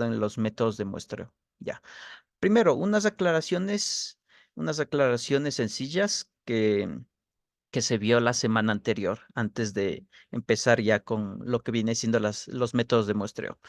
en los métodos de muestreo. Ya. Primero, unas aclaraciones sencillas que se vio la semana anterior, antes de empezar ya con lo que viene siendo los métodos de muestreo.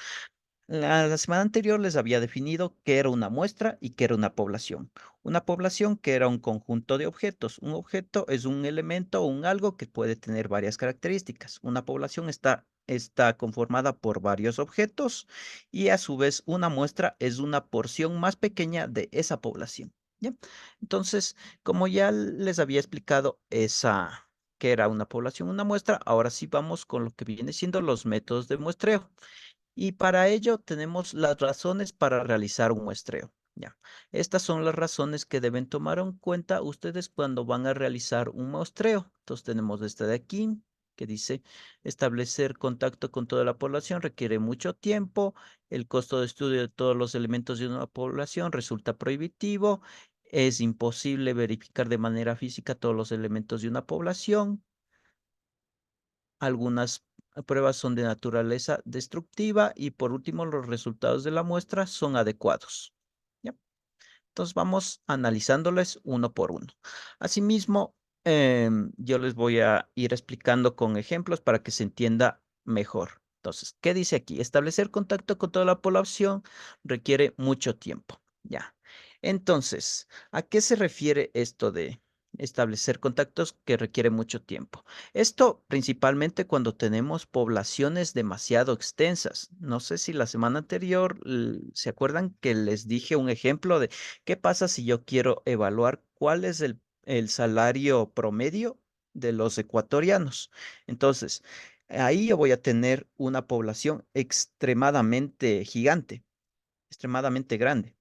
La semana anterior les había definido qué era una muestra y qué era una población. Una población que era un conjunto de objetos. Un objeto es un elemento o un algo que puede tener varias características. Una población está conformada por varios objetos y a su vez una muestra es una porción más pequeña de esa población. ¿Ya? Entonces, como ya les había explicado qué era una población, una muestra, ahora sí vamos con lo que viene siendo los métodos de muestreo. Y para ello tenemos las razones para realizar un muestreo. Ya. Estas son las razones que deben tomar en cuenta ustedes cuando van a realizar un muestreo. Entonces tenemos esta de aquí que dice establecer contacto con toda la población requiere mucho tiempo, el costo de estudio de todos los elementos de una población resulta prohibitivo, es imposible verificar de manera física todos los elementos de una población, algunas pruebas son de naturaleza destructiva y por último los resultados de la muestra son adecuados. ¿Ya? Entonces vamos analizándoles uno por uno. Asimismo, yo les voy a ir explicando con ejemplos para que se entienda mejor. Entonces, ¿qué dice aquí? Establecer contacto con toda la población requiere mucho tiempo. Ya. Entonces, ¿a qué se refiere esto de establecer contactos que requiere mucho tiempo? Esto principalmente cuando tenemos poblaciones demasiado extensas. No sé si la semana anterior se acuerdan que les dije un ejemplo de qué pasa si yo quiero evaluar cuál es el salario promedio de los ecuatorianos. Entonces, ahí yo voy a tener una población extremadamente gigante, extremadamente grande.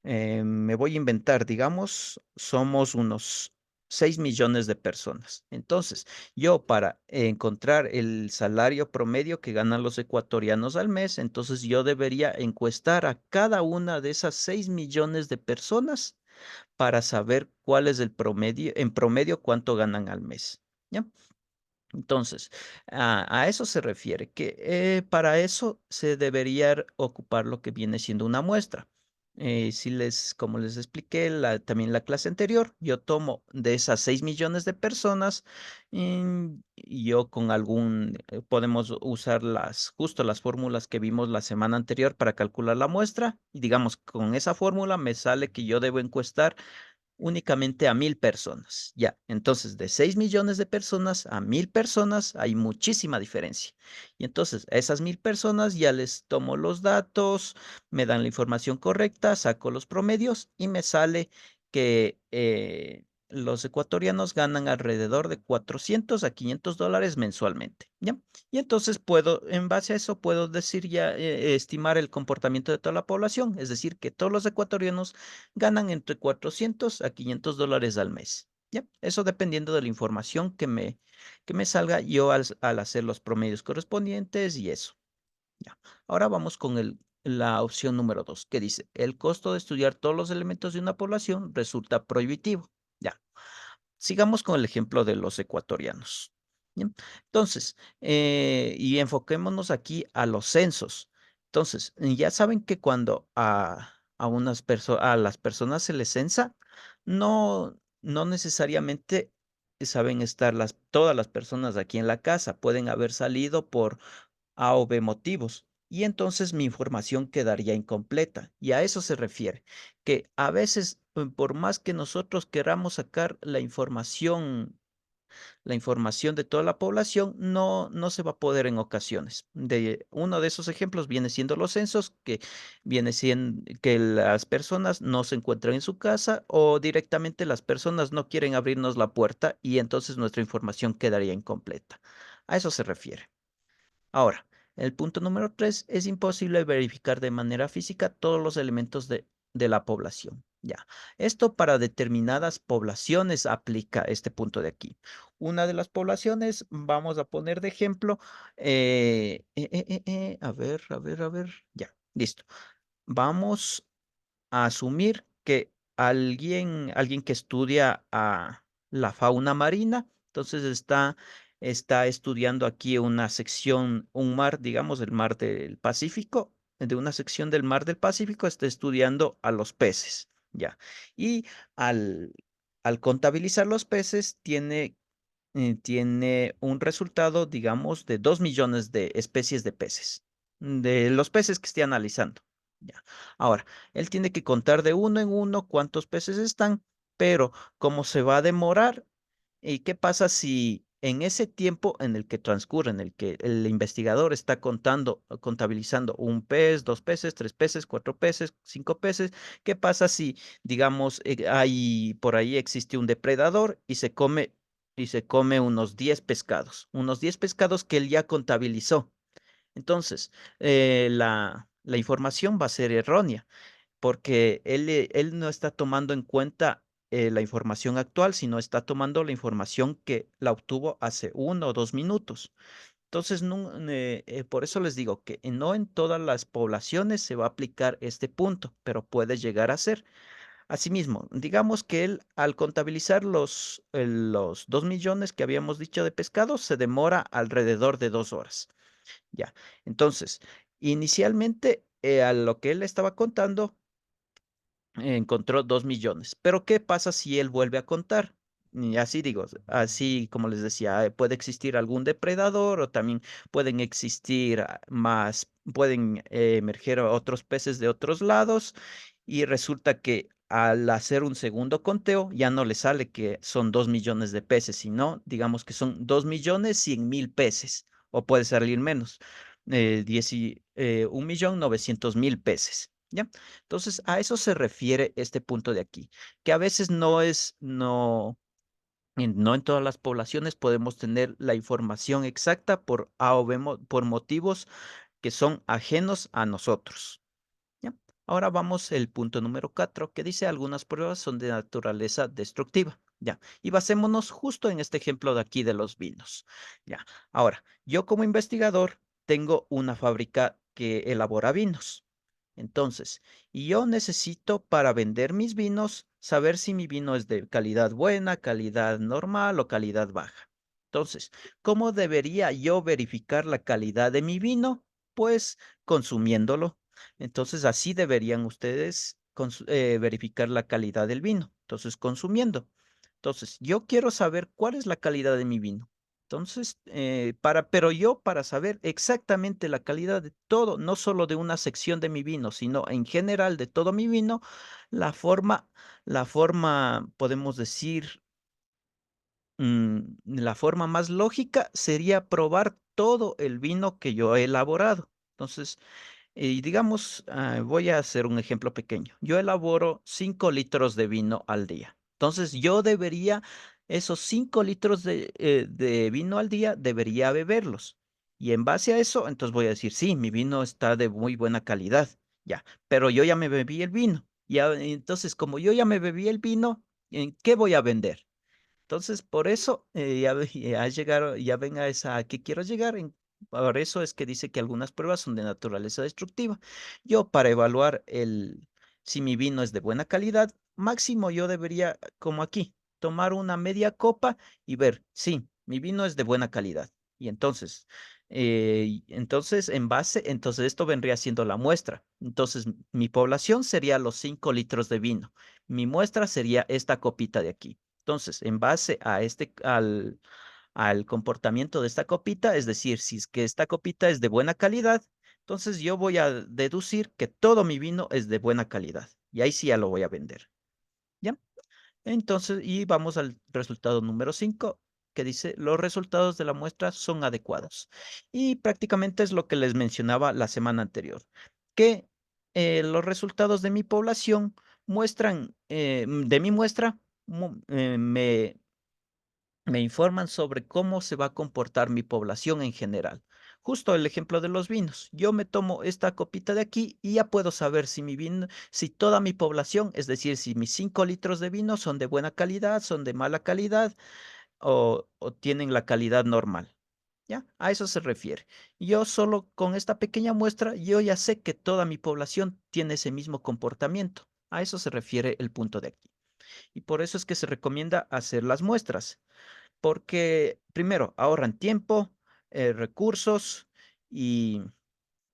Me voy a inventar, digamos, somos unos 6 millones de personas. Entonces, yo para encontrar el salario promedio que ganan los ecuatorianos al mes, entonces yo debería encuestar a cada una de esas 6 millones de personas para saber cuál es el promedio, en promedio cuánto ganan al mes. ¿Ya? Entonces, a eso se refiere, que para eso se debería ocupar lo que viene siendo una muestra. Como les expliqué también la clase anterior, yo tomo de esas 6 millones de personas, y yo podemos usar justo las fórmulas que vimos la semana anterior para calcular la muestra, y digamos, con esa fórmula me sale que yo debo encuestar únicamente a 1.000 personas. Ya, entonces de 6 millones de personas a 1.000 personas hay muchísima diferencia. Y entonces a esas 1.000 personas ya les tomo los datos, me dan la información correcta, saco los promedios y me sale que los ecuatorianos ganan alrededor de 400 a 500 dólares mensualmente. ¿Ya? Y entonces en base a eso, puedo decir ya, estimar el comportamiento de toda la población, es decir, que todos los ecuatorianos ganan entre 400 a 500 dólares al mes. ¿Ya? Eso dependiendo de la información que me salga yo al hacer los promedios correspondientes y eso. ¿Ya? Ahora vamos con la opción número 2, que dice, el costo de estudiar todos los elementos de una población resulta prohibitivo. Ya. Sigamos con el ejemplo de los ecuatorianos. ¿Ya? Entonces, y enfoquémonos aquí a los censos. Entonces, ya saben que cuando a las personas se les censa, no necesariamente saben estar todas las personas aquí en la casa. Pueden haber salido por A o B motivos. Y entonces mi información quedaría incompleta. Y a eso se refiere, que a veces, por más que nosotros queramos sacar la información de toda la población, no se va a poder en ocasiones. Uno de esos ejemplos viene siendo los censos, que viene siendo que las personas no se encuentran en su casa o directamente las personas no quieren abrirnos la puerta y entonces nuestra información quedaría incompleta. A eso se refiere. Ahora, el punto número 3, es imposible verificar de manera física todos los elementos de la población. Ya, esto para determinadas poblaciones aplica este punto de aquí. Una de las poblaciones, vamos a poner de ejemplo, a ver, ya, listo. Vamos a asumir que alguien que estudia a la fauna marina, entonces está estudiando aquí una sección, un mar, digamos, el mar del Pacífico, de una sección del Mar del Pacífico está estudiando a los peces, ¿ya? Y al, al contabilizar los peces, tiene un resultado, digamos, de 2 millones de especies de peces, de los peces que esté analizando. Ya. Ahora, él tiene que contar de uno en uno cuántos peces están, pero como se va a demorar, ¿y qué pasa si en ese tiempo en el que transcurre, en el que el investigador está contabilizando un pez, dos peces, tres peces, cuatro peces, cinco peces? ¿Qué pasa si, digamos, por ahí existe un depredador y se come unos 10 pescados que él ya contabilizó? Entonces, la información va a ser errónea porque él no está tomando en cuenta la información actual, sino está tomando la información que la obtuvo hace 1 o 2 minutos. Entonces, por eso les digo que no en todas las poblaciones se va a aplicar este punto, pero puede llegar a ser. Asimismo, digamos que él al contabilizar los 2 millones que habíamos dicho de pescados, se demora alrededor de 2 horas. Ya. Entonces, inicialmente, a lo que él estaba contando, encontró 2 millones. Pero ¿qué pasa si él vuelve a contar? Y así digo, así como les decía, puede existir algún depredador o también pueden emerger otros peces de otros lados y resulta que al hacer un segundo conteo ya no le sale que son 2 millones de peces, sino digamos que son 2.100.000 peces o puede salir menos, 1.900.000 peces. ¿Ya? Entonces, a eso se refiere este punto de aquí, que a veces no en todas las poblaciones podemos tener la información exacta por A o B, por motivos que son ajenos a nosotros. ¿Ya? Ahora vamos al punto número 4, que dice algunas pruebas son de naturaleza destructiva. Ya. Y basémonos justo en este ejemplo de aquí de los vinos. Ya. Ahora, yo como investigador tengo una fábrica que elabora vinos. Entonces, y yo necesito para vender mis vinos saber si mi vino es de calidad buena, calidad normal o calidad baja. Entonces, ¿cómo debería yo verificar la calidad de mi vino? Pues consumiéndolo. Entonces, así deberían ustedes verificar la calidad del vino. Entonces, consumiendo. Entonces, yo quiero saber cuál es la calidad de mi vino. Entonces, pero yo para saber exactamente la calidad de todo, no solo de una sección de mi vino, sino en general de todo mi vino, la forma, podemos decir, la forma más lógica sería probar todo el vino que yo he elaborado. Entonces, y digamos, voy a hacer un ejemplo pequeño. Yo elaboro 5 litros de vino al día. Entonces, esos 5 litros de vino al día, debería beberlos. Y en base a eso, entonces voy a decir, sí, mi vino está de muy buena calidad. Ya, pero yo ya me bebí el vino. Ya, entonces, como yo ya me bebí el vino, ¿en qué voy a vender? Entonces, por eso ya ven a qué quiero llegar. Por eso es que dice que algunas pruebas son de naturaleza destructiva. Yo, para evaluar si mi vino es de buena calidad, máximo yo debería, como aquí, tomar una media copa y ver, sí, mi vino es de buena calidad. Y entonces esto vendría siendo la muestra. Entonces, mi población sería los 5 litros de vino. Mi muestra sería esta copita de aquí. Entonces, en base al comportamiento de esta copita, es decir, si es que esta copita es de buena calidad, entonces yo voy a deducir que todo mi vino es de buena calidad. Y ahí sí ya lo voy a vender. ¿Ya? Entonces, y vamos al resultado número 5, que dice, los resultados de la muestra son adecuados. Y prácticamente es lo que les mencionaba la semana anterior, que los resultados de mi población de mi muestra, me informan sobre cómo se va a comportar mi población en general. Justo el ejemplo de los vinos. Yo me tomo esta copita de aquí y ya puedo saber si toda mi población, es decir, si mis 5 litros de vino son de buena calidad, son de mala calidad o tienen la calidad normal. ¿Ya? A eso se refiere. Yo solo con esta pequeña muestra, yo ya sé que toda mi población tiene ese mismo comportamiento. A eso se refiere el punto de aquí. Y por eso es que se recomienda hacer las muestras porque primero ahorran tiempo, recursos y,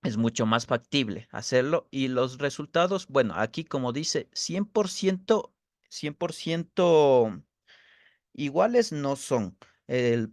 Es mucho más factible hacerlo y los resultados, bueno, aquí como dice, 100% iguales no son.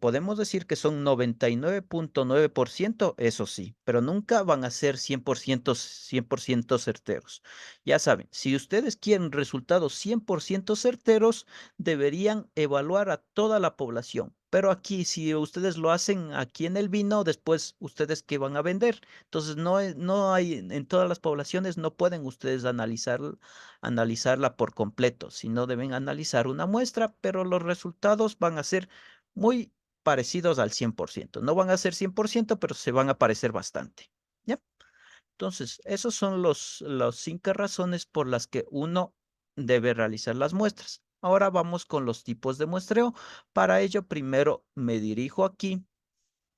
Podemos decir que son 99.9%, eso sí, pero nunca van a ser 100% certeros. Ya saben, si ustedes quieren resultados 100% certeros, deberían evaluar a toda la población. Pero aquí, si ustedes lo hacen aquí en el vino, después ustedes qué van a vender. Entonces, no hay, en todas las poblaciones no pueden ustedes analizarla por completo, sino deben analizar una muestra, pero los resultados van a ser muy parecidos al 100%. No van a ser 100%, pero se van a parecer bastante. ¿Ya? Entonces, esos son los 5 razones por las que uno debe realizar las muestras. Ahora vamos con los tipos de muestreo. Para ello, primero me dirijo aquí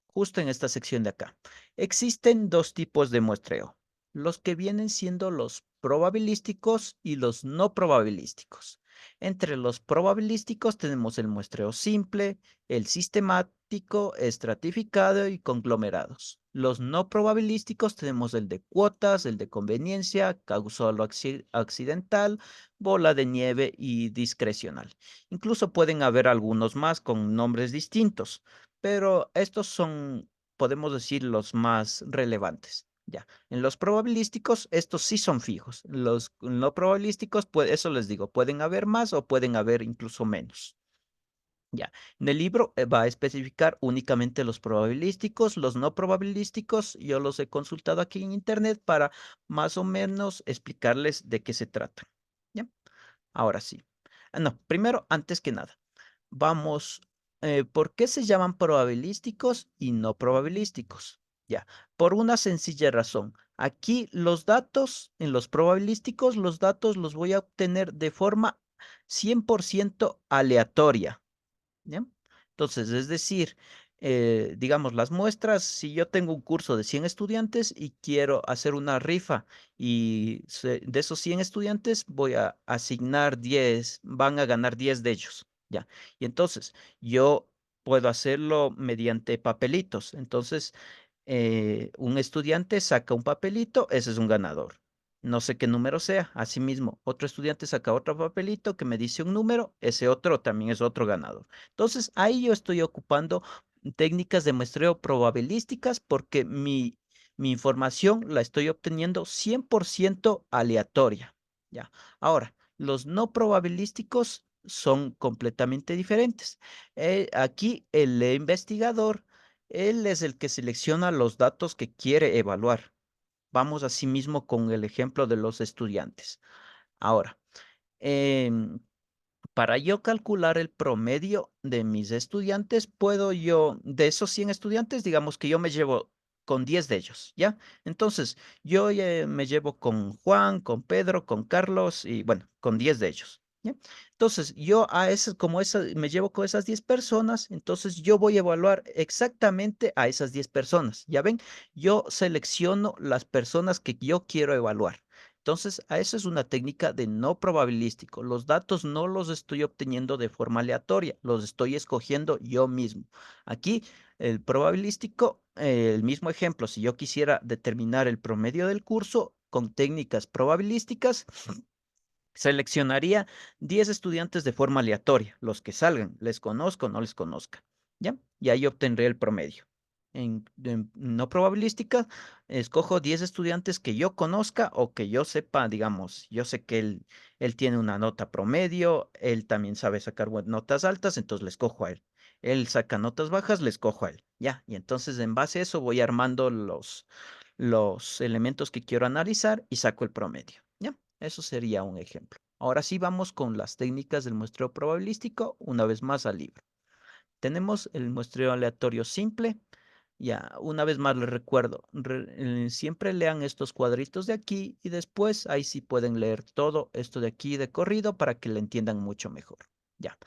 justo en esta sección de acá. Existen dos tipos de muestreo, los que vienen siendo los probabilísticos y los no probabilísticos. Entre los probabilísticos tenemos el muestreo simple, el sistemático, estratificado y conglomerados. Los no probabilísticos tenemos el de cuotas, el de conveniencia, causal o accidental, bola de nieve y discrecional. Incluso pueden haber algunos más con nombres distintos, pero estos son, podemos decir, los más relevantes. Ya, en los probabilísticos, estos sí son fijos. Los no probabilísticos, pues eso les digo, pueden haber más o pueden haber incluso menos. Ya, en el libro va a especificar únicamente los probabilísticos, los no probabilísticos. Yo los he consultado aquí en internet para más o menos explicarles de qué se trata. Ya, ahora sí. No, primero, antes que nada. Vamos, ¿por qué se llaman probabilísticos y no probabilísticos? Ya, por una sencilla razón. Aquí los datos, en los probabilísticos, los datos los voy a obtener de forma 100% aleatoria. ¿Ya? Entonces, es decir, digamos, las muestras, si yo tengo un curso de 100 estudiantes y quiero hacer una rifa y de esos 100 estudiantes voy a asignar 10, van a ganar 10 de ellos, ¿ya? Y entonces, yo puedo hacerlo mediante papelitos. Entonces, un estudiante saca un papelito, ese es un ganador. No sé qué número sea. Asimismo, otro estudiante saca otro papelito que me dice un número, ese otro también es otro ganador. Entonces, ahí yo estoy ocupando técnicas de muestreo probabilísticas porque mi información la estoy obteniendo 100% aleatoria. Ya. Ahora, los no probabilísticos son completamente diferentes. Aquí el investigador, él es el que selecciona los datos que quiere evaluar. Vamos asimismo con el ejemplo de los estudiantes. Ahora, em, para yo calcular el promedio de mis estudiantes, puedo yo, de esos 100 estudiantes, digamos que yo me llevo con 10 de ellos, ¿ya? Entonces, yo me llevo con Juan, con Pedro, con Carlos y bueno, con 10 de ellos, ¿ya? Entonces, yo a esas, como esas, me llevo con esas 10 personas, entonces yo voy a evaluar exactamente a esas 10 personas, ¿ya ven? Yo selecciono las personas que yo quiero evaluar. Entonces, a eso es una técnica de no probabilístico. Los datos no los estoy obteniendo de forma aleatoria, los estoy escogiendo yo mismo. Aquí, el probabilístico, el mismo ejemplo, si yo quisiera determinar el promedio del curso con técnicas probabilísticas, seleccionaría 10 estudiantes de forma aleatoria, los que salgan, les conozco o no les conozca, ¿ya? Y ahí obtendré el promedio. En no probabilística, escojo 10 estudiantes que yo conozca o que yo sepa, digamos, yo sé que él tiene una nota promedio, él también sabe sacar notas altas, entonces le escojo a él. Él saca notas bajas, le escojo a él, ¿ya? Y entonces en base a eso voy armando los elementos que quiero analizar y saco el promedio, ¿ya? Eso sería un ejemplo. Ahora sí vamos con las técnicas del muestreo probabilístico, una vez más al libro. Tenemos el muestreo aleatorio simple. Ya, una vez más les recuerdo, siempre lean estos cuadritos de aquí y después ahí sí pueden leer todo esto de aquí de corrido para que lo entiendan mucho mejor. Ya.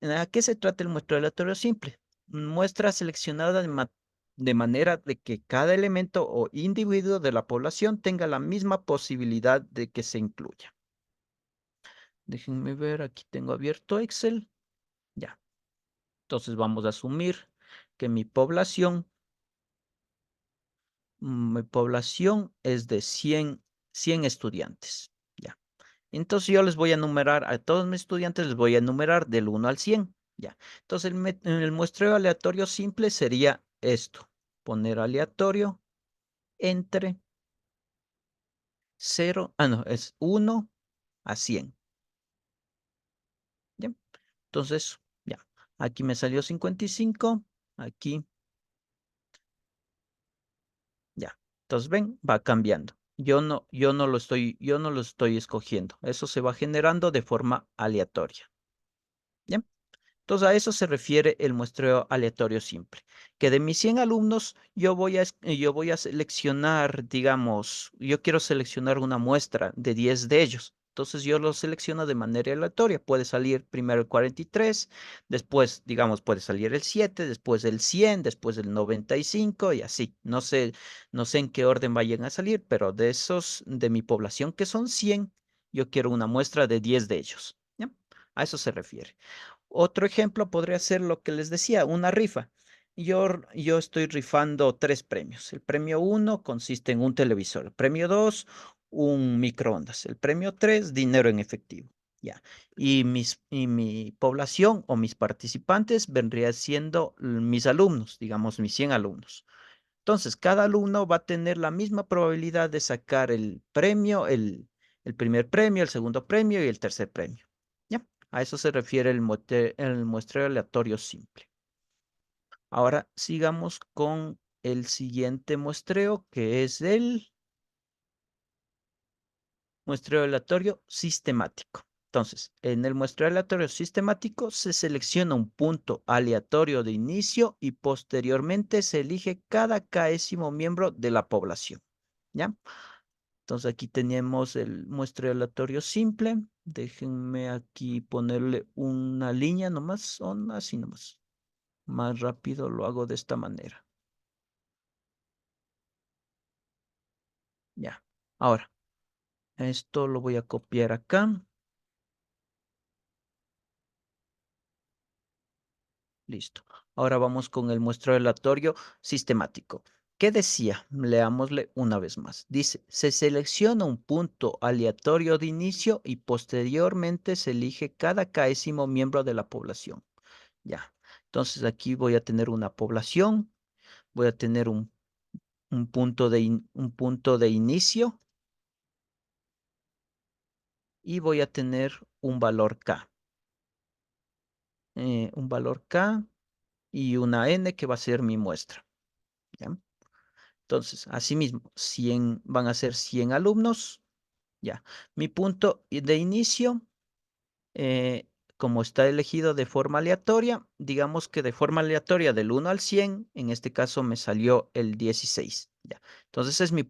¿A qué se trata el muestreo aleatorio simple? Muestra seleccionada de manera de que cada elemento o individuo de la población tenga la misma posibilidad de que se incluya. Déjenme ver, aquí tengo abierto Excel. Ya. Entonces vamos a asumir que mi población Mi población es de 100 estudiantes. Ya. Entonces yo les voy a enumerar a todos mis estudiantes, les voy a enumerar del 1 al 100. Ya. Entonces el muestreo aleatorio simple sería esto. Poner aleatorio entre 0, no, es 1 a 100. ¿Ya? Entonces, ya. Aquí me salió 55. Aquí, ya. Entonces, ven, va cambiando. Yo no lo estoy escogiendo. Eso se va generando de forma aleatoria. ¿Ya? Entonces, a eso se refiere el muestreo aleatorio simple. Que de mis 100 alumnos, yo voy a seleccionar, digamos, yo quiero seleccionar una muestra de 10 de ellos. Entonces, yo los selecciono de manera aleatoria. Puede salir primero el 43, después, digamos, puede salir el 7, después el 100, después el 95 y así. No sé en qué orden vayan a salir, pero de esos, de mi población que son 100, yo quiero una muestra de 10 de ellos. ¿Ya? A eso se refiere. Otro ejemplo podría ser lo que les decía, una rifa. Yo estoy rifando 3 premios. El premio 1 consiste en un televisor. El premio 2, un microondas. El premio 3, dinero en efectivo. Ya. Y mi población o mis participantes vendría siendo mis alumnos, digamos mis 100 alumnos. Entonces, cada alumno va a tener la misma probabilidad de sacar el premio, el primer premio, el segundo premio y el tercer premio. ¿Ya? A eso se refiere el muestreo aleatorio simple. Ahora sigamos con el siguiente muestreo, que es el muestreo aleatorio sistemático. Entonces, en el muestreo aleatorio sistemático se selecciona un punto aleatorio de inicio y posteriormente se elige cada késimo miembro de la población. ¿Ya? Entonces aquí tenemos el muestreo aleatorio simple. Déjenme aquí ponerle una línea nomás, son así nomás. Más rápido lo hago de esta manera. Ya. Ahora, esto lo voy a copiar acá. Listo. Ahora vamos con el muestreo aleatorio sistemático. ¿Qué decía? Leámosle una vez más. Dice, se selecciona un punto aleatorio de inicio y posteriormente se elige cada késimo miembro de la población. Ya. Entonces aquí voy a tener una población, voy a tener un punto de inicio y voy a tener un valor K. Un valor K y una N que va a ser mi muestra. ¿Ya? Entonces, asimismo, 100 van a ser 100 alumnos. Ya. Mi punto de inicio, eh, como está elegido de forma aleatoria, digamos que de forma aleatoria del 1 al 100, en este caso me salió el 16. Ya. Entonces, ese es mi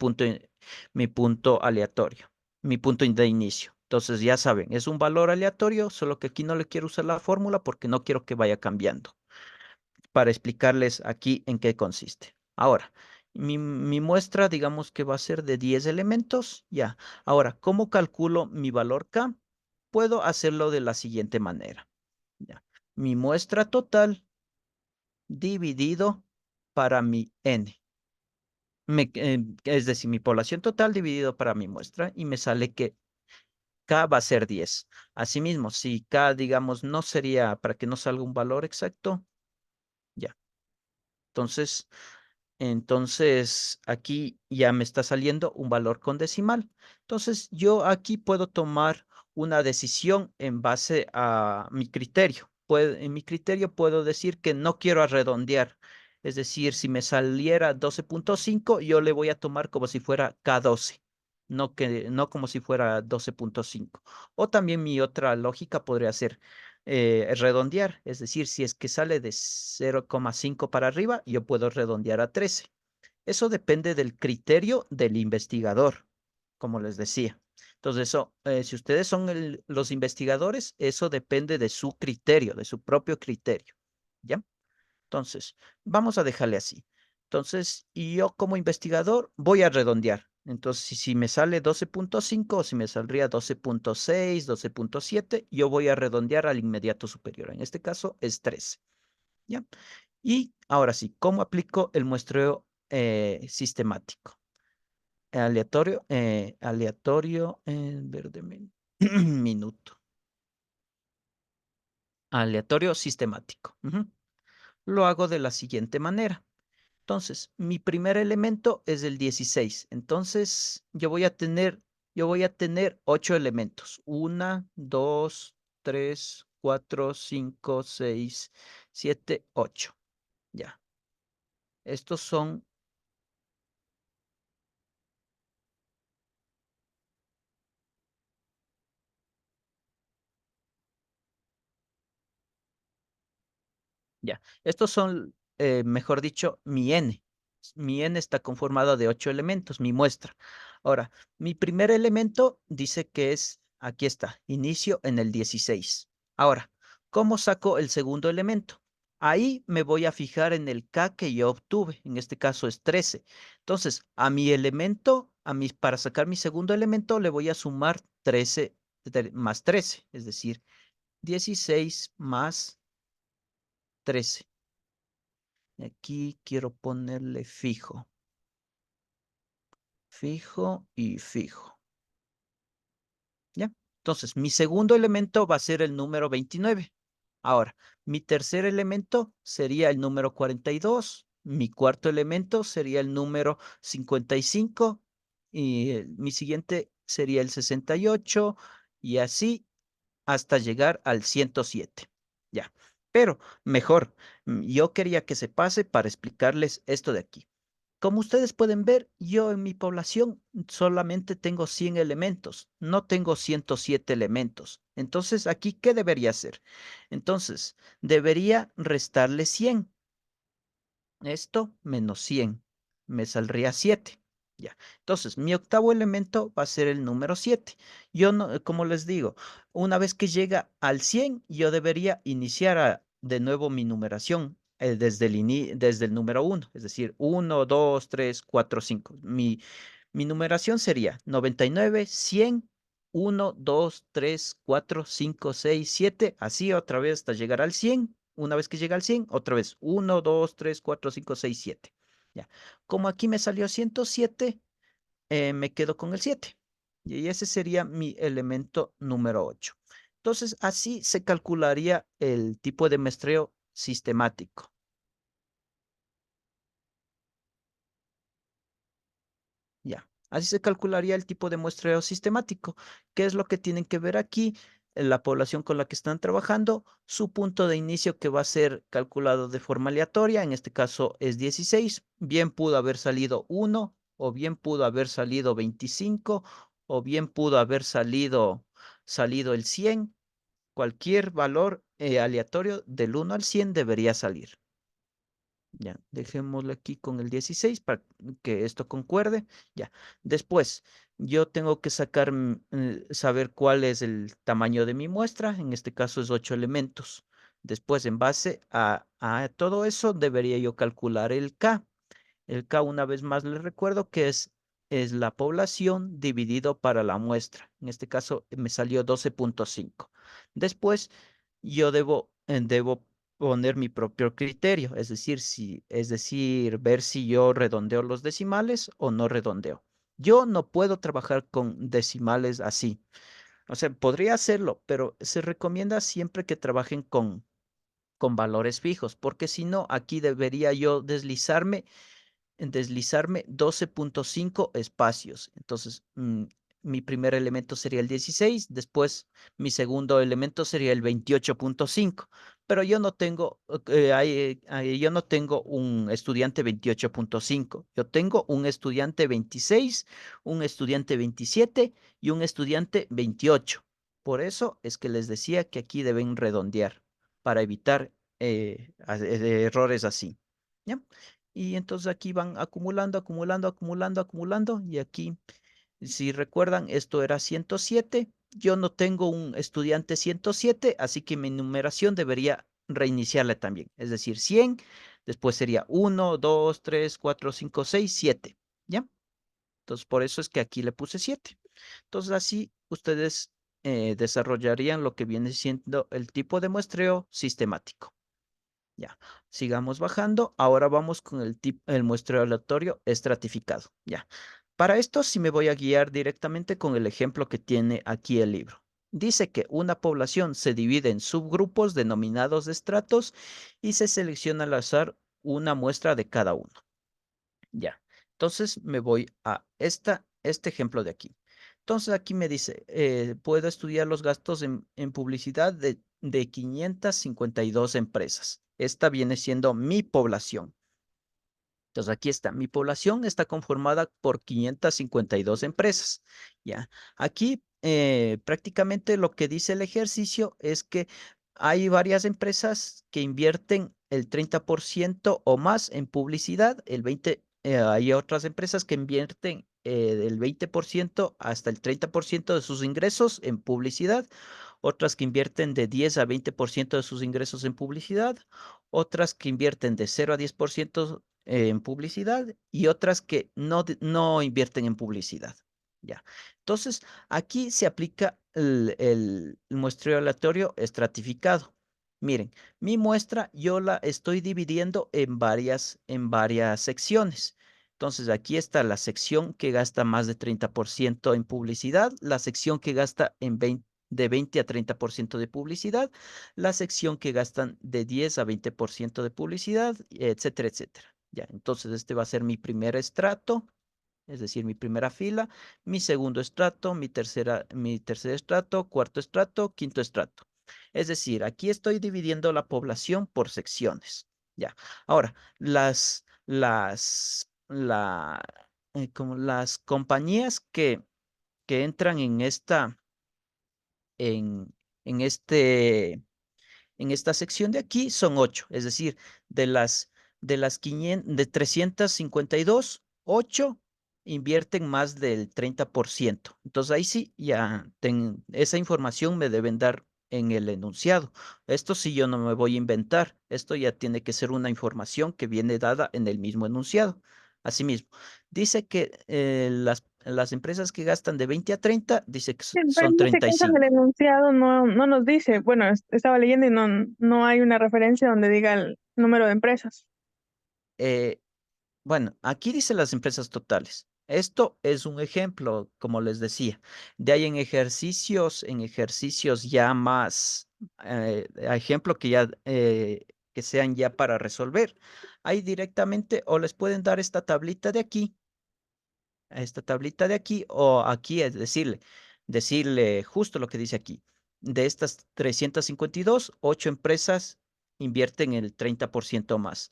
punto aleatorio, mi punto de inicio. Entonces, ya saben, es un valor aleatorio, solo que aquí no le quiero usar la fórmula porque no quiero que vaya cambiando para explicarles aquí en qué consiste. Ahora, mi muestra, digamos que va a ser de 10 elementos. Ya. Ahora, ¿cómo calculo mi valor K? Puedo hacerlo de la siguiente manera. Ya. Mi muestra total dividido para mi N. Es decir, mi población total dividido para mi muestra y me sale que K va a ser 10. Asimismo, si K, digamos, no sería para que no salga un valor exacto, ya. Entonces, aquí ya me está saliendo un valor con decimal. Entonces, yo aquí puedo tomar una decisión en base a mi criterio. En mi criterio puedo decir que no quiero redondear. Es decir, si me saliera 12.5, yo le voy a tomar como si fuera K12, no como si fuera 12.5. O también mi otra lógica podría ser redondear. Es decir, si es que sale de 0,5 para arriba, yo puedo redondear a 13. Eso depende del criterio del investigador, como les decía. Entonces, si ustedes son los investigadores, eso depende de su criterio, de su propio criterio. ¿Ya? Entonces, vamos a dejarle así. Entonces, y yo como investigador voy a redondear. Entonces, si me sale 12.5 o si me saldría 12.6, 12.7, yo voy a redondear al inmediato superior. En este caso es 13. ¿Ya? Y ahora sí, ¿cómo aplico el muestreo sistemático. Aleatorio en verde minuto. Aleatorio sistemático. Ujú. Lo hago de la siguiente manera. Entonces, mi primer elemento es el 16. Entonces, yo voy a tener 8 elementos. 1, 2, 3, 4, 5, 6, 7, 8. Ya. Estos son, ya. Estos son, mejor dicho, mi n. Mi n está conformado de 8 elementos, mi muestra. Ahora, mi primer elemento dice que es, aquí está, inicio en el 16. Ahora, ¿cómo saco el segundo elemento? Ahí me voy a fijar en el K que yo obtuve, en este caso es 13. Entonces, a mi elemento, para sacar mi segundo elemento, le voy a sumar 13 más 13, es decir, 16 más 13. Aquí quiero ponerle fijo, fijo y fijo. ¿Ya? Entonces, mi segundo elemento va a ser el número 29. Ahora, mi tercer elemento sería el número 42. Mi cuarto elemento sería el número 55. Y mi siguiente sería el 68. Y así hasta llegar al 107. Ya. Pero mejor, yo quería que se pase para explicarles esto de aquí. Como ustedes pueden ver, yo en mi población solamente tengo 100 elementos, no tengo 107 elementos. Entonces, aquí, ¿qué debería hacer? Entonces, debería restarle 100. Esto menos 100 me saldría 7. Ya. Entonces, mi octavo elemento va a ser el número 7. Yo no, como les digo, una vez que llega al 100, yo debería iniciar de nuevo mi numeración desde el número 1, es decir, 1, 2, 3, 4, 5. Mi numeración sería 99, 100, 1, 2, 3, 4, 5, 6, 7, así otra vez hasta llegar al 100. Una vez que llega al 100, otra vez 1, 2, 3, 4, 5, 6, 7. Ya. Como aquí me salió 107, me quedo con el 7. Y ese sería mi elemento número 8. Entonces, así se calcularía el tipo de muestreo sistemático. Ya. Así se calcularía el tipo de muestreo sistemático. ¿Qué es lo que tienen que ver aquí? La población con la que están trabajando, su punto de inicio que va a ser calculado de forma aleatoria, en este caso es 16, bien pudo haber salido 1, o bien pudo haber salido 25, o bien pudo haber salido el 100. Cualquier valor aleatorio del 1 al 100 debería salir. Ya, dejémoslo aquí con el 16 para que esto concuerde. Ya, después yo tengo que saber cuál es el tamaño de mi muestra. En este caso es 8 elementos. Después, en base a todo eso, debería yo calcular el K. El K, una vez más, les recuerdo que es la población dividido para la muestra. En este caso me salió 12,5. Después, yo debo poner mi propio criterio, es decir, ver si yo redondeo los decimales o no redondeo. Yo no puedo trabajar con decimales así. O sea, podría hacerlo, pero se recomienda siempre que trabajen con valores fijos, porque si no, aquí debería yo deslizarme 12,5 espacios. Entonces, mi primer elemento sería el 16, después mi segundo elemento sería el 28,5. Pero yo no tengo, yo no tengo un estudiante 28,5. Yo tengo un estudiante 26, un estudiante 27 y un estudiante 28. Por eso es que les decía que aquí deben redondear para evitar errores así. ¿Ya? Y entonces aquí van acumulando, acumulando, acumulando, acumulando. Y aquí, si recuerdan, esto era 107. Yo no tengo un estudiante 107, así que mi numeración debería reiniciarla también. Es decir, 100, después sería 1, 2, 3, 4, 5, 6, 7. ¿Ya? Entonces, por eso es que aquí le puse 7. Entonces, así ustedes desarrollarían lo que viene siendo el tipo de muestreo sistemático. Ya, sigamos bajando. Ahora vamos con el muestreo aleatorio estratificado. Ya, para esto sí me voy a guiar directamente con el ejemplo que tiene aquí el libro. Dice que una población se divide en subgrupos denominados estratos y se selecciona al azar una muestra de cada uno. Ya, entonces me voy a este ejemplo de aquí. Entonces aquí me dice, puedo estudiar los gastos en publicidad de 552 empresas. Esta viene siendo mi población. Entonces aquí está, mi población está conformada por 552 empresas. Ya, aquí prácticamente lo que dice el ejercicio es que hay varias empresas que invierten el 30% o más en publicidad, el 20, hay otras empresas que invierten del 20% hasta el 30% de sus ingresos en publicidad, otras que invierten de 10 a 20% de sus ingresos en publicidad, otras que invierten de 0 a 10% en publicidad y otras que no invierten en publicidad. Ya. Entonces, aquí se aplica el muestreo aleatorio estratificado. Miren, mi muestra yo la estoy dividiendo en varias secciones. Entonces, aquí está la sección que gasta más de 30% en publicidad, la sección que gasta de 20 a 30% de publicidad, la sección que gastan de 10 a 20% de publicidad, etcétera, etcétera. Ya, entonces este va a ser mi primer estrato, es decir, mi primera fila, mi segundo estrato, mi tercer estrato, cuarto estrato, quinto estrato. Es decir, aquí estoy dividiendo la población por secciones. Ya. Ahora, como las compañías que entran en, en este en esta sección de aquí son 8, es decir, de las 500, de 352, 8 invierten más del 30%. Entonces ahí sí, esa información me deben dar en el enunciado. Esto sí yo no me voy a inventar, esto ya tiene que ser una información que viene dada en el mismo enunciado. Asimismo, dice que las empresas que gastan de 20 a 30, dice que Pero son en este caso en el 35. enunciado no nos dice, bueno, estaba leyendo y no hay una referencia donde diga el número de empresas. Eh, Bueno, aquí dice las empresas totales. Esto es un ejemplo, como les decía. De ahí en ejercicios ya más, ejemplo que ya, que sean ya para resolver. Ahí directamente o les pueden dar esta tablita de aquí, a esta tablita de aquí, o aquí es decirle justo lo que dice aquí. De estas 352, 8 empresas invierten el 30% más.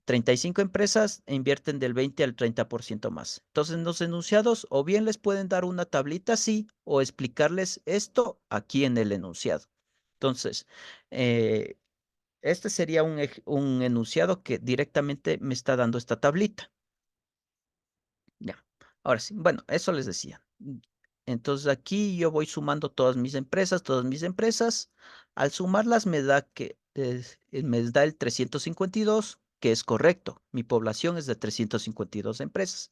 35 empresas invierten del 20 al 30% más. Entonces, los enunciados o bien les pueden dar una tablita así o explicarles esto aquí en el enunciado. Entonces, eh, este sería un enunciado que directamente me está dando esta tablita. Ya, ahora sí, bueno, eso les decía. Entonces aquí yo voy sumando todas mis empresas, todas mis empresas. Al sumarlas me da el 352, que es correcto. Mi población es de 352 empresas.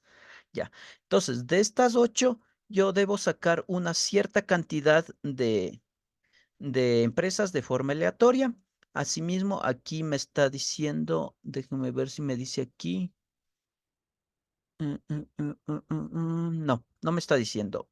Ya, entonces de estas 8 yo debo sacar una cierta cantidad de empresas de forma aleatoria. Asimismo, aquí me está diciendo, déjenme ver si me dice aquí. No, no me está diciendo.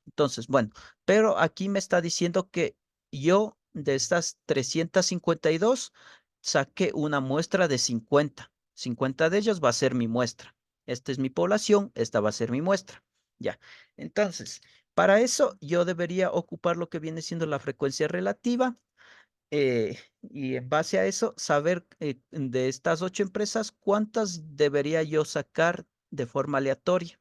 Entonces, bueno, pero aquí me está diciendo que yo de estas 352 saqué una muestra de 50. 50 de ellos va a ser mi muestra. Esta es mi población, esta va a ser mi muestra. Ya. Entonces, para eso yo debería ocupar lo que viene siendo la frecuencia relativa, y en base a eso saber de estas 8 empresas cuántas debería yo sacar de forma aleatoria.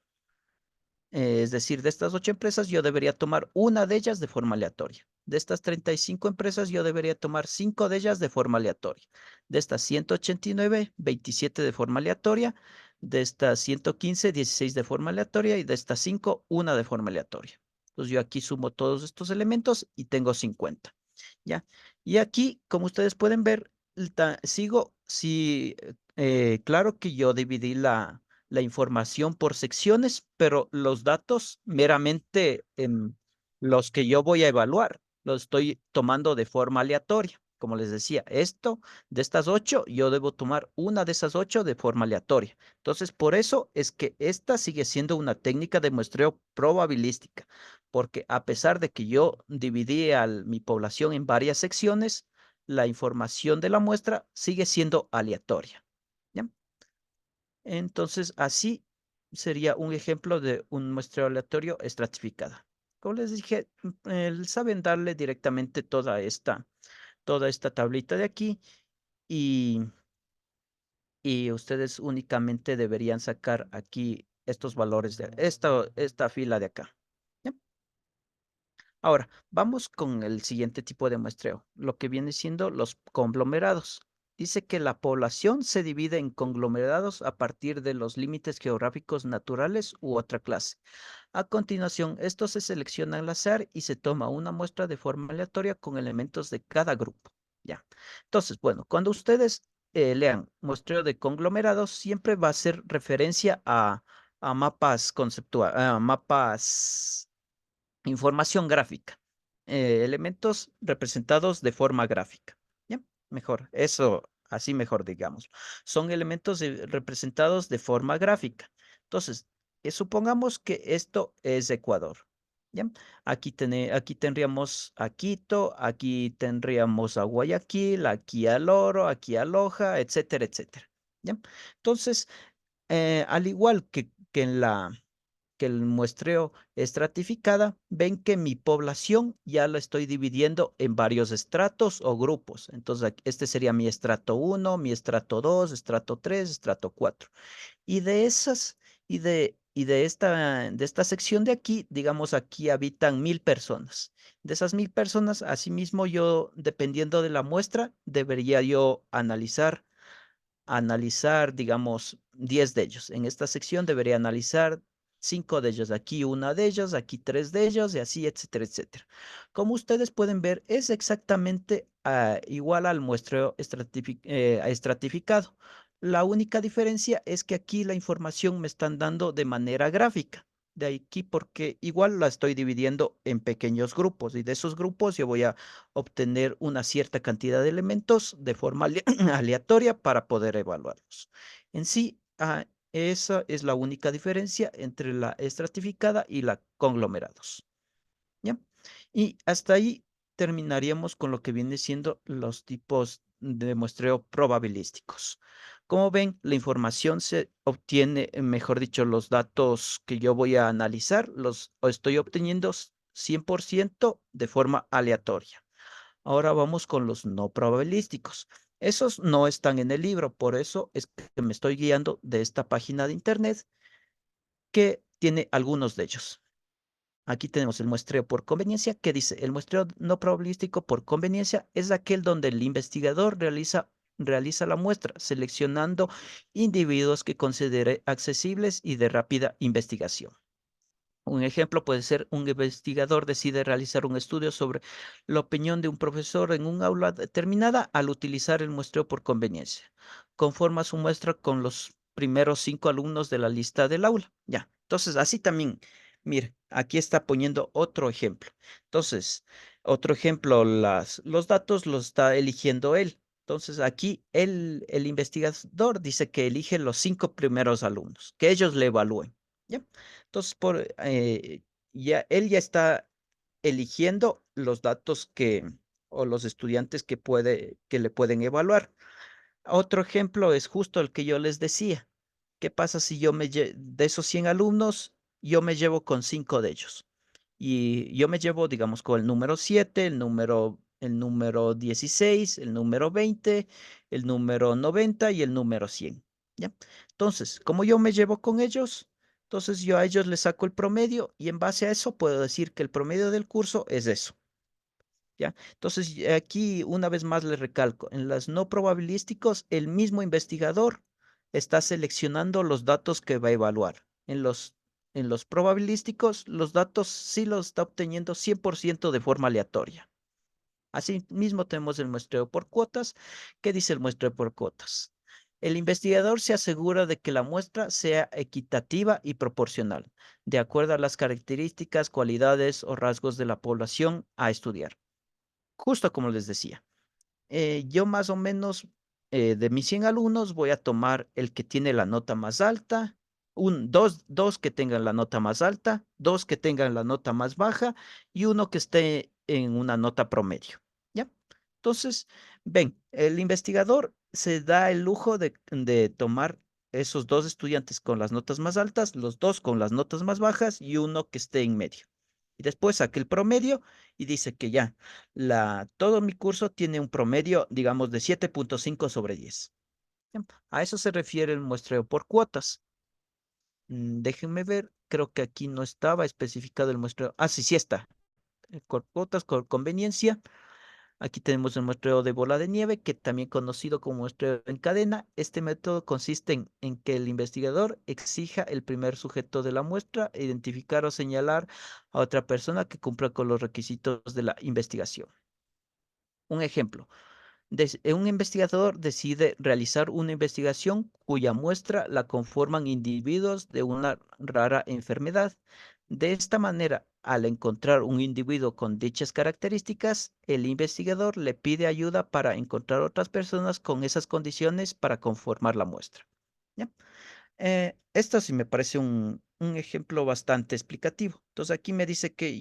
Es decir, de estas 8 empresas yo debería tomar una de ellas de forma aleatoria. De estas 35 empresas yo debería tomar 5 de ellas de forma aleatoria. De estas 189, 27 de forma aleatoria. De estas 115, 16 de forma aleatoria. Y de estas 5, una de forma aleatoria. Entonces yo aquí sumo todos estos elementos y tengo 50. ¿Ya? Y aquí, como ustedes pueden ver, sí, claro que yo dividí la información por secciones, pero los datos meramente los que yo voy a evaluar los estoy tomando de forma aleatoria. como les decía, de estas 8, yo debo tomar una de esas 8 de forma aleatoria. Entonces, por eso es que esta sigue siendo una técnica de muestreo probabilística, porque a pesar de que yo dividí a mi población en varias secciones, la información de la muestra sigue siendo aleatoria. ¿Ya? Entonces, así sería un ejemplo de un muestreo aleatorio estratificado. Como les dije, saben darle directamente toda esta tablita de aquí y, y ustedes únicamente deberían sacar aquí estos valores de esta fila de acá. ¿Ya? Ahora, vamos con el siguiente tipo de muestreo, lo que viene siendo los conglomerados. Dice que la población se divide en conglomerados a partir de los límites geográficos naturales u otra clase. A continuación, estos se seleccionan al azar y se toma una muestra de forma aleatoria con elementos de cada grupo. Ya. Entonces, bueno, cuando ustedes lean muestreo de conglomerados, siempre va a ser referencia a mapas conceptuales, a mapas información gráfica. Elementos representados de forma gráfica. ¿Ya? Mejor, eso, así mejor, digamos. Son elementos representados de forma gráfica. Entonces, supongamos que esto es Ecuador. ¿Ya? Aquí tendríamos a Quito, aquí tendríamos a Guayaquil, aquí a Loro, aquí a Loja, etcétera, etcétera. ¿Ya? Entonces, al igual que el muestreo estratificada, ven que mi población ya la estoy dividiendo en varios estratos o grupos. Entonces, este sería mi estrato 1, mi estrato 2, estrato 3, estrato 4. Y de esas, de esta sección de aquí, digamos, aquí habitan 1000 personas. De esas 1000 personas, asimismo, yo, dependiendo de la muestra, debería yo analizar, digamos, 10 de ellos. En esta sección debería analizar 5 de ellos, aquí una de ellos, aquí 3 de ellos y así, etcétera, etcétera. Como ustedes pueden ver, es exactamente igual al muestreo estratificado. La única diferencia es que aquí la información me están dando de manera gráfica. De aquí porque igual la estoy dividiendo en pequeños grupos y de esos grupos yo voy a obtener una cierta cantidad de elementos de forma aleatoria para poder evaluarlos. En sí, esa es la única diferencia entre la estratificada y la conglomerados. ¿Ya? Y hasta ahí terminaríamos con lo que viene siendo los tipos de muestreo probabilísticos. Como ven, la información se obtiene, mejor dicho, los datos que yo voy a analizar, los estoy obteniendo 100% de forma aleatoria. Ahora vamos con los no probabilísticos. Esos no están en el libro, por eso es que me estoy guiando de esta página de internet que tiene algunos de ellos. Aquí tenemos el muestreo por conveniencia, que dice, el muestreo no probabilístico por conveniencia es aquel donde el investigador realiza la muestra, seleccionando individuos que considere accesibles y de rápida investigación. Un ejemplo puede ser un investigador decide realizar un estudio sobre la opinión de un profesor en un aula determinada al utilizar el muestreo por conveniencia. Conforma su muestra con los primeros 5 alumnos de la lista del aula. Ya, entonces así también, mire, aquí está poniendo otro ejemplo. Entonces, otro ejemplo, los datos los está eligiendo él. Entonces aquí el investigador dice que elige los 5 primeros alumnos, que ellos le evalúen. ¿Ya? Entonces, él ya está eligiendo los datos o los estudiantes que le pueden evaluar. Otro ejemplo es justo el que yo les decía. ¿Qué pasa si de esos 100 alumnos, yo me llevo con 5 de ellos? Y yo me llevo, digamos, con el número 7, el número 16, el número 20, el número 90 y el número 100. ¿Ya? Entonces, como yo me llevo con ellos, entonces yo a ellos les saco el promedio y en base a eso puedo decir que el promedio del curso es eso. ¿Ya? Entonces, aquí una vez más les recalco, en las no probabilísticos, el mismo investigador está seleccionando los datos que va a evaluar. En los probabilísticos, los datos sí los está obteniendo 100% de forma aleatoria. Asimismo, tenemos el muestreo por cuotas. ¿Qué dice el muestreo por cuotas? El investigador se asegura de que la muestra sea equitativa y proporcional, de acuerdo a las características, cualidades o rasgos de la población a estudiar. Justo como les decía, yo más o menos de mis 100 alumnos voy a tomar el que tiene la nota más alta, dos que tengan la nota más alta, dos que tengan la nota más baja y uno que esté en una nota promedio. ¿Ya? Entonces, ven, el investigador se da el lujo de tomar esos dos estudiantes con las notas más altas, los dos con las notas más bajas y uno que esté en medio. Y después saca el promedio y dice que ya, todo mi curso tiene un promedio, digamos, de 7.5/10. ¿Ya? A eso se refiere el muestreo por cuotas. Déjenme ver, creo que aquí no estaba especificado el muestreo. Ah, sí, sí está. Por cuotas, por conveniencia. Aquí tenemos el muestreo de bola de nieve, que también conocido como muestreo en cadena. Este método consiste en que el investigador exija el primer sujeto de la muestra, identificar o señalar a otra persona que cumpla con los requisitos de la investigación. Un ejemplo. Un investigador decide realizar una investigación cuya muestra la conforman individuos de una rara enfermedad. De esta manera, al encontrar un individuo con dichas características, el investigador le pide ayuda para encontrar otras personas con esas condiciones para conformar la muestra. ¿Ya? Esto sí me parece un ejemplo bastante explicativo. Entonces aquí me dice que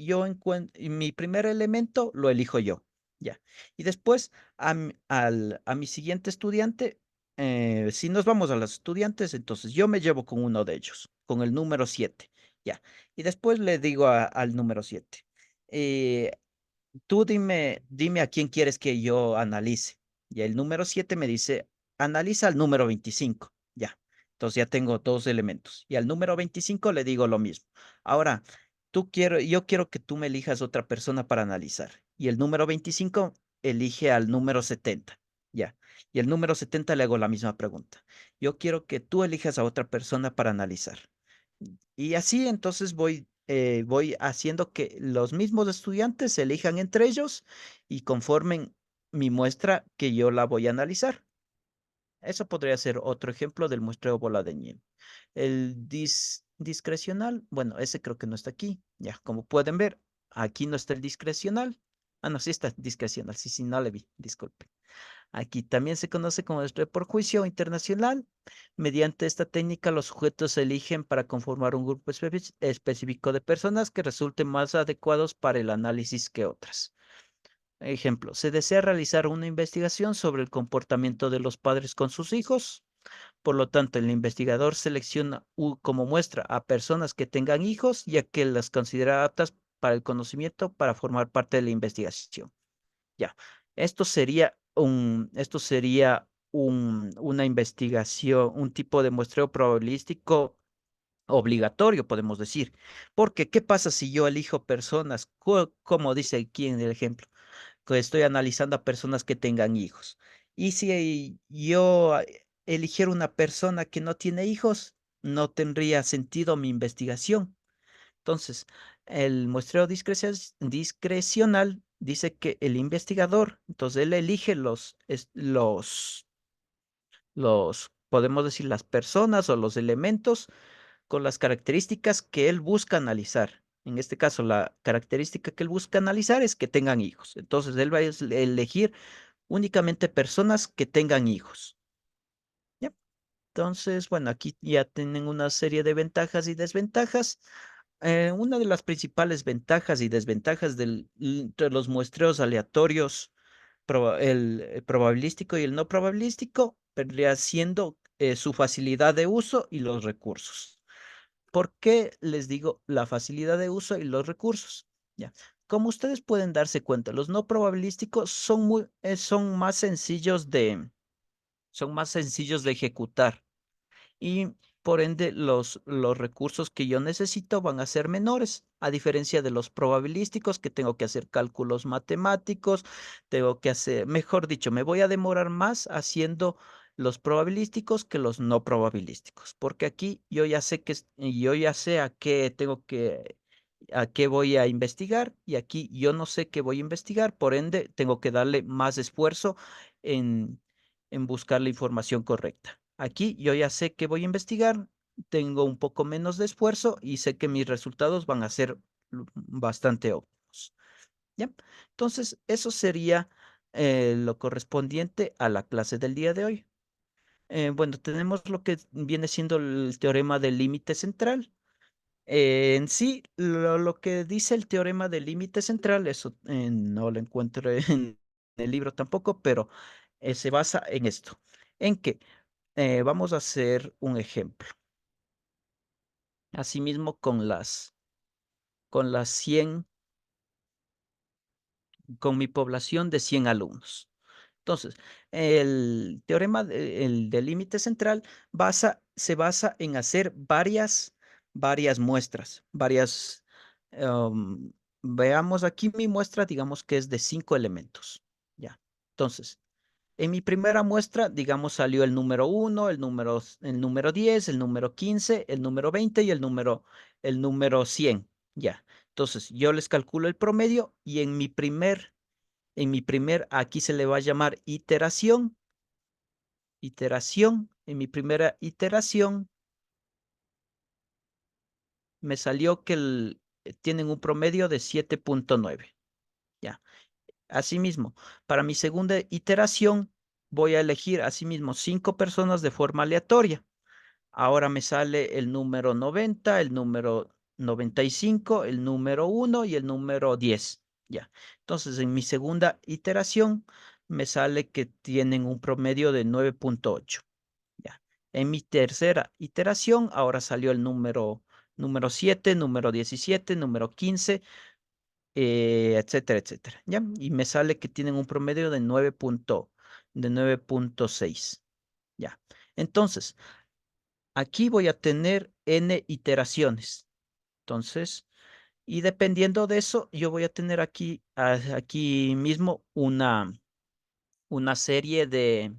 mi primer elemento lo elijo yo. Ya. Y después a mi siguiente estudiante, si nos vamos a los estudiantes, entonces yo me llevo con uno de ellos, con el número 7. Ya. Y después le digo al número 7. Tú dime a quién quieres que yo analice. Y el número 7 me dice, analiza al número 25. Ya. Entonces ya tengo dos elementos. Y al número 25 le digo lo mismo. Ahora, yo quiero que tú me elijas otra persona para analizar. Y el número 25 elige al número 70. Ya. Y el número 70 le hago la misma pregunta. Yo quiero que tú elijas a otra persona para analizar. Y así entonces voy haciendo que los mismos estudiantes se elijan entre ellos y conformen mi muestra que yo la voy a analizar. Eso podría ser otro ejemplo del muestreo bola de nieve. El discrecional, bueno, ese creo que no está aquí. Ya, como pueden ver, aquí no está el discrecional. Ah, no, sí está discrecional. Sí, sí, no le vi, disculpe. Aquí también se conoce como estrés por juicio internacional. Mediante esta técnica, los sujetos se eligen para conformar un grupo específico de personas que resulten más adecuados para el análisis que otras. Ejemplo, se desea realizar una investigación sobre el comportamiento de los padres con sus hijos. Por lo tanto, el investigador selecciona como muestra a personas que tengan hijos, ya que las considera aptas para el conocimiento para formar parte de la investigación. Ya, esto sería una investigación, un tipo de muestreo probabilístico obligatorio, podemos decir. Porque, ¿qué pasa si yo elijo personas, como dice aquí en el ejemplo, que estoy analizando a personas que tengan hijos? Y si yo eligiera una persona que no tiene hijos, no tendría sentido mi investigación. Entonces, el muestreo discrecional dice que el investigador, entonces él elige podemos decir, las personas o los elementos con las características que él busca analizar. En este caso, la característica que él busca analizar es que tengan hijos. Entonces, él va a elegir únicamente personas que tengan hijos. ¿Ya? Entonces, bueno, aquí ya tienen una serie de ventajas y desventajas. Una de las principales ventajas y desventajas entre los muestreos aleatorios, el probabilístico y el no probabilístico, vendría siendo su facilidad de uso y los recursos. ¿Por qué les digo la facilidad de uso y los recursos? Ya. Como ustedes pueden darse cuenta, los no probabilísticos son más sencillos de ejecutar y por ende los recursos que yo necesito van a ser menores, a diferencia de los probabilísticos que tengo que hacer cálculos matemáticos, tengo que hacer, mejor dicho, me voy a demorar más haciendo los probabilísticos que los no probabilísticos, porque aquí yo ya sé a qué voy a investigar y aquí yo no sé qué voy a investigar, por ende tengo que darle más esfuerzo en, en buscar la información correcta. Aquí yo ya sé que voy a investigar, tengo un poco menos de esfuerzo y sé que mis resultados van a ser bastante óptimos. ¿Ya? Entonces, eso sería lo correspondiente a la clase del día de hoy. Bueno, tenemos lo que viene siendo el teorema del límite central. En sí, lo que dice el teorema del límite central, eso no lo encuentro en el libro tampoco, pero se basa en esto, en que vamos a hacer un ejemplo. Asimismo, con las 100, con mi población de 100 alumnos. Entonces, el teorema el del límite central se basa en hacer varias muestras, um, veamos aquí mi muestra, digamos que es de 5 elementos. Ya. Entonces, en mi primera muestra, digamos, salió el número 1, el número 10, el número 15, el número 20 y el número 100. Ya. Entonces, yo les calculo el promedio y aquí se le va a llamar iteración. En mi primera iteración me salió que tienen un promedio de 7.9. Ya. Asimismo, para mi segunda iteración voy a elegir asimismo 5 personas de forma aleatoria. Ahora me sale el número 90, el número 95, el número 1 y el número 10. Ya. Entonces, en mi segunda iteración me sale que tienen un promedio de 9.8. Ya. En mi tercera iteración, ahora salió el número 7, número 17, número 15, etcétera, etcétera. ¿Ya? Y me sale que tienen un promedio de 9.6. Ya. Entonces, aquí voy a tener n iteraciones. Entonces, y dependiendo de eso, yo voy a tener aquí mismo una serie de,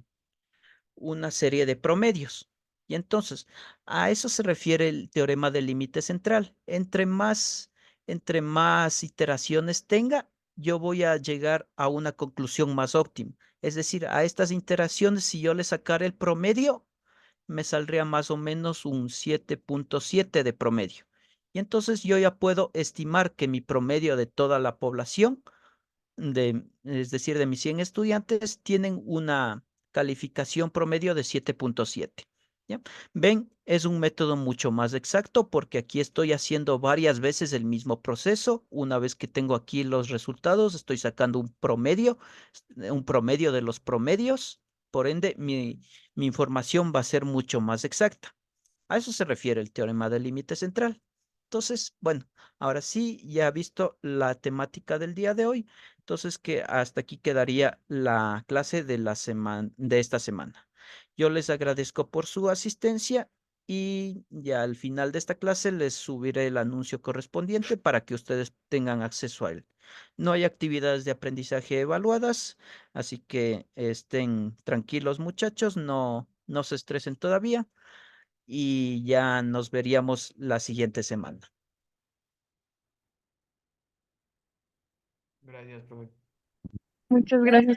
una serie de promedios. Y entonces, a eso se refiere el teorema del límite central. Entre más iteraciones tenga, yo voy a llegar a una conclusión más óptima. Es decir, a estas iteraciones, si yo le sacara el promedio, me saldría más o menos un 7.7 de promedio. Y entonces yo ya puedo estimar que mi promedio de toda la población, es decir, de mis 100 estudiantes, tienen una calificación promedio de 7.7. ¿Ya? Ven, es un método mucho más exacto porque aquí estoy haciendo varias veces el mismo proceso. Una vez que tengo aquí los resultados, estoy sacando un promedio de los promedios. Por ende, mi información va a ser mucho más exacta. A eso se refiere el teorema del límite central. Entonces, bueno, ahora sí, ya he visto la temática del día de hoy. Entonces, que hasta aquí quedaría la clase de esta semana. Yo les agradezco por su asistencia y ya al final de esta clase les subiré el anuncio correspondiente para que ustedes tengan acceso a él. No hay actividades de aprendizaje evaluadas, así que estén tranquilos, muchachos, no se estresen todavía y ya nos veríamos la siguiente semana. Gracias, profe. Muchas gracias.